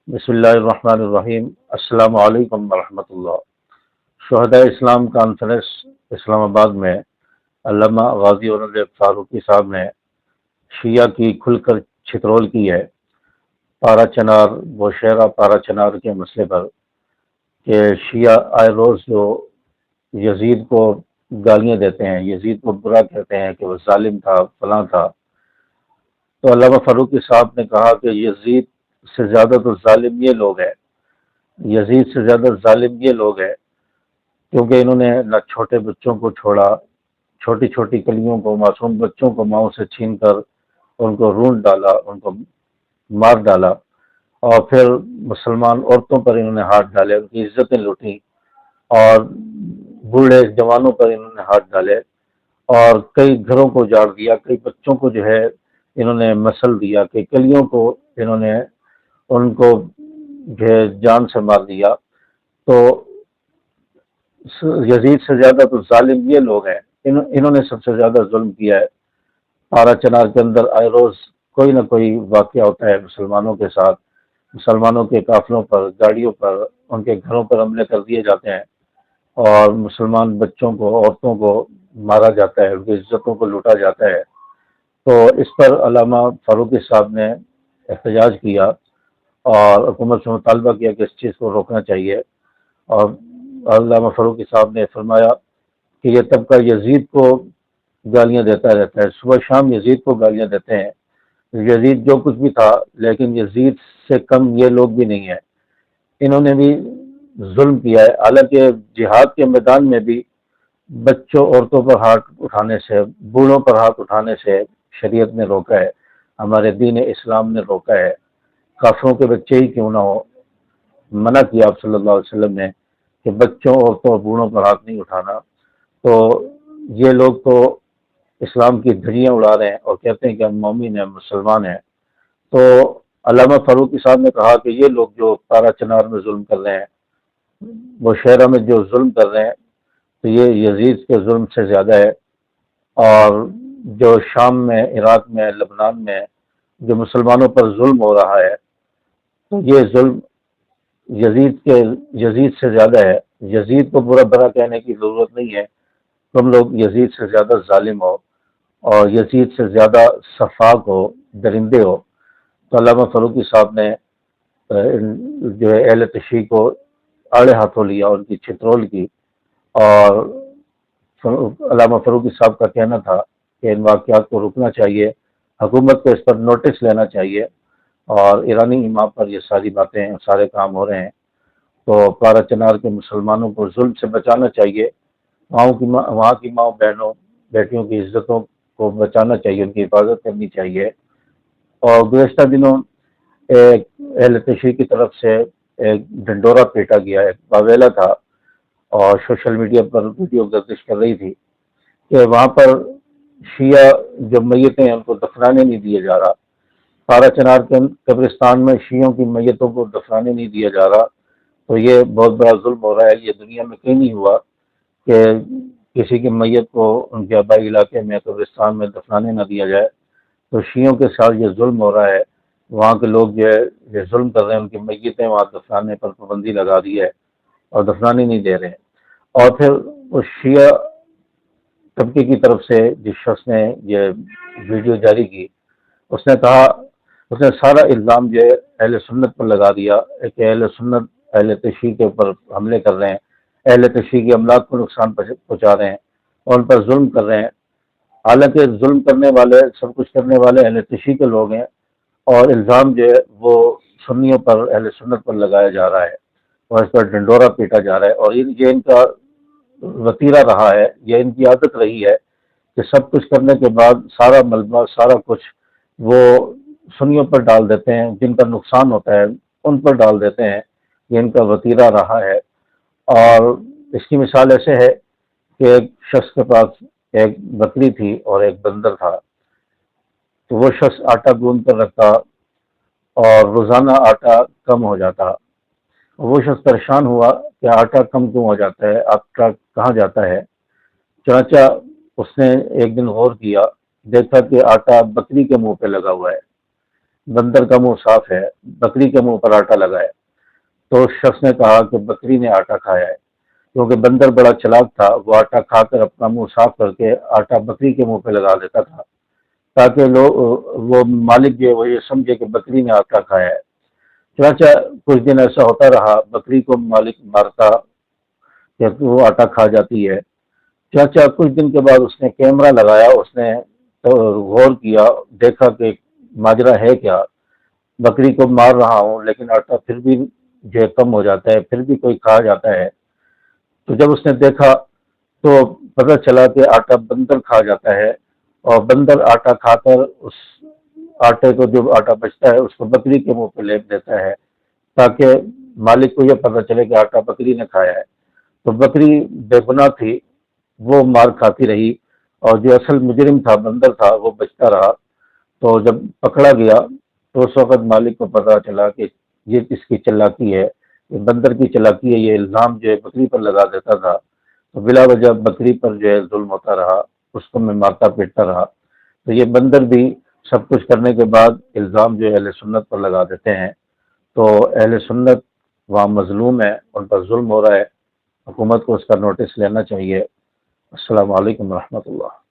بسم اللہ الرحمن الرحیم۔ السلام علیکم ورحمۃ اللہ۔ شہداء اسلام کانفرنس اسلام آباد میں علامہ غازی اورنگزیب فاروقی صاحب نے شیعہ کی کھل کر چھترول کی ہے پارا چنار بوشہرہ پارا چنار کے مسئلے پر، کہ شیعہ آئے روز جو یزید کو گالیاں دیتے ہیں، یزید کو برا کہتے ہیں کہ وہ ظالم تھا، فلاں تھا۔ تو علامہ فاروقی صاحب نے کہا کہ یزید سے زیادہ تو ظالم یہ لوگ ہیں، یزید سے زیادہ ظالم یہ لوگ ہیں، کیونکہ انہوں نے نہ چھوٹے بچوں کو چھوڑا، چھوٹی چھوٹی کلیوں کو، معصوم بچوں کو ماؤں سے چھین کر ان کو رونڈ ڈالا، ان کو مار ڈالا، اور پھر مسلمان عورتوں پر انہوں نے ہاتھ ڈالے، ان کی عزتیں لوٹیں، اور بوڑھے جوانوں پر انہوں نے ہاتھ ڈالے، اور کئی گھروں کو اجاڑ دیا، کئی بچوں کو جو ہے انہوں نے مسل دیا، کہ کلیوں کو انہوں نے ان کو جو ہے جان سے مار دیا۔ تو یزید سے زیادہ تو ظالم یہ لوگ ہیں، انہوں نے سب سے زیادہ ظلم کیا ہے۔ پارا چنار کے اندر آئے روز کوئی نہ کوئی واقعہ ہوتا ہے مسلمانوں کے ساتھ، مسلمانوں کے قافلوں پر، گاڑیوں پر، ان کے گھروں پر حملے کر دیے جاتے ہیں، اور مسلمان بچوں کو، عورتوں کو مارا جاتا ہے، ان کی عزتوں کو لوٹا جاتا ہے۔ تو اس پر علامہ فاروقی صاحب نے احتجاج کیا اور حکومت سے مطالبہ کیا کہ اس چیز کو روکنا چاہیے، اور علامہ فاروقی صاحب نے فرمایا کہ یہ طبقہ یزید کو گالیاں دیتا رہتا ہے، صبح شام یزید کو گالیاں دیتے ہیں، یزید جو کچھ بھی تھا، لیکن یزید سے کم یہ لوگ بھی نہیں ہیں، انہوں نے بھی ظلم کیا ہے۔ حالانکہ جہاد کے میدان میں بھی بچوں عورتوں پر ہاتھ اٹھانے سے، بوڑھوں پر ہاتھ اٹھانے سے شریعت نے روکا ہے، ہمارے دین اسلام نے روکا ہے۔ کافروں کے بچے ہی کیوں نہ ہو، منع کیا آپ صلی اللہ علیہ وسلم نے کہ بچوں، عورتوں اور بوڑھوں پر ہاتھ نہیں اٹھانا۔ تو یہ لوگ تو اسلام کی دھجیاں اڑا رہے ہیں اور کہتے ہیں کہ ہم مومن ہیں، مسلمان ہیں۔ تو علامہ فاروقی صاحب نے کہا کہ یہ لوگ جو پارا چنار میں ظلم کر رہے ہیں، وہ شہرہ میں جو ظلم کر رہے ہیں، تو یہ یزید کے ظلم سے زیادہ ہے، اور جو شام میں، عراق میں، لبنان میں جو مسلمانوں پر ظلم ہو رہا ہے، تو یہ ظلم یزید سے زیادہ ہے۔ یزید کو برا بھلا کہنے کی ضرورت نہیں ہے، تم لوگ یزید سے زیادہ ظالم ہو اور یزید سے زیادہ صفاق ہو، درندے ہو۔ تو علامہ فاروقی صاحب نے جو ہے اہل تشیع کو آڑے ہاتھوں لیا، ان کی چھترول کی، اور علامہ فاروقی صاحب کا کہنا تھا کہ ان واقعات کو رکنا چاہیے، حکومت کو اس پر نوٹس لینا چاہیے، اور ایرانی امام پر یہ ساری باتیں، سارے کام ہو رہے ہیں۔ تو پارا چنار کے مسلمانوں کو ظلم سے بچانا چاہیے، وہاں کی ماں بہنوں، بیٹیوں کی عزتوں کو بچانا چاہیے، ان کی حفاظت کرنی چاہیے۔ اور گزشتہ دنوں ایک اہل تشیع کی طرف سے ایک ڈنڈورا پیٹا گیا، ایک واویلا تھا، اور سوشل میڈیا پر ویڈیو گردش کر رہی تھی کہ وہاں پر شیعہ جو میتیں ہیں ان کو دفنانے نہیں دیا جا رہا، پارا چنار کے قبرستان میں شیعوں کی میتوں کو دفنانے نہیں دیا جا رہا۔ تو یہ بہت بڑا ظلم ہو رہا ہے، یہ دنیا میں کہیں نہیں ہوا کہ کسی کی میت کو ان کے آبائی علاقے میں، قبرستان میں دفنانے نہ دیا جائے۔ تو شیعوں کے ساتھ یہ ظلم ہو رہا ہے، وہاں کے لوگ جو ہے یہ ظلم کر رہے ہیں، ان کی میتیں وہاں دفنانے پر پابندی لگا دی ہے اور دفنانے نہیں دے رہے ہیں۔ اور پھر اس شیعہ طبقے کی طرف سے جس شخص نے یہ ویڈیو جاری کی، اس نے کہا، اس نے سارا الزام جو ہے اہل سنت پر لگا دیا کہ اہل سنت اہل تشیع کے اوپر حملے کر رہے ہیں، اہل تشیع کی املاک کو نقصان پہنچا رہے ہیں اور ان پر ظلم کر رہے ہیں۔ حالانکہ ظلم کرنے والے، سب کچھ کرنے والے اہل تشیع کے لوگ ہیں، اور الزام جو ہے وہ سنیوں پر، اہل سنت پر لگایا جا رہا ہے، اور اس پر ڈنڈورا پیٹا جا رہا ہے۔ اور یہ ان کا وتیرہ رہا ہے، یہ ان کی عادت رہی ہے کہ سب کچھ کرنے کے بعد سارا ملبہ، سارا کچھ وہ سنیوں پر ڈال دیتے ہیں، جن کا نقصان ہوتا ہے ان پر ڈال دیتے ہیں۔ یہ ان کا وتیرہ رہا ہے۔ اور اس کی مثال ایسے ہے کہ ایک شخص کے پاس ایک بکری تھی اور ایک بندر تھا، تو وہ شخص آٹا گوندھ کر رکھتا اور روزانہ آٹا کم ہو جاتا۔ وہ شخص پریشان ہوا کہ آٹا کم کیوں ہو جاتا ہے، آٹا کہاں جاتا ہے؟ چنانچہ اس نے ایک دن غور کیا، دیکھا کہ آٹا بکری کے منہ پہ لگا ہوا ہے۔ بندر کا منہ صاف ہے، بکری کے منہ پر آٹا لگا ہے۔ تو اس شخص نے کہا کہ بکری نے آٹا کھایا ہے، کیونکہ بندر بڑا چلاک تھا، وہ آٹا کھا کر اپنا منہ صاف کر کے آٹا بکری کے منہ پہ لگا دیتا تھا، تاکہ لوگ وہ مالک جو ہے وہ یہ سمجھے کہ بکری نے آٹا کھایا ہے۔ چنانچہ کچھ دن ایسا ہوتا رہا، بکری کو مالک مارتا کہ وہ آٹا کھا جاتی ہے۔ چنانچہ کچھ دن کے بعد اس نے کیمرہ لگایا، اس نے تو غور کیا، دیکھا کہ ماجرا ہے کیا، بکری کو مار رہا ہوں لیکن آٹا پھر بھی جو ہے کم ہو جاتا ہے، پھر بھی کوئی کھا جاتا ہے۔ تو جب اس نے دیکھا تو پتہ چلا کہ آٹا بندر کھا جاتا ہے، اور بندر آٹا کھا کر اس آٹے کو، جو آٹا بچتا ہے، اس کو بکری کے منہ پہ لیپ دیتا ہے، تاکہ مالک کو یہ پتہ چلے کہ آٹا بکری نے کھایا ہے۔ تو بکری بے گناہ تھی، وہ مار کھاتی رہی، اور جو اصل مجرم تھا، بندر تھا، وہ بچتا رہا۔ تو جب پکڑا گیا تو اس وقت مالک کو پتہ چلا کہ یہ اس کی چلاکی ہے، یہ بندر کی چلاکی ہے، یہ الزام جو ہے بکری پر لگا دیتا تھا۔ تو بلا وجہ بکری پر جو ہے ظلم ہوتا رہا، اس کو میں مارتا پیٹتا رہا۔ تو یہ بندر بھی سب کچھ کرنے کے بعد الزام جو ہے اہل سنت پر لگا دیتے ہیں۔ تو اہل سنت وہاں مظلوم ہے، ان پر ظلم ہو رہا ہے، حکومت کو اس کا نوٹس لینا چاہیے۔ السلام علیکم ورحمۃ اللہ۔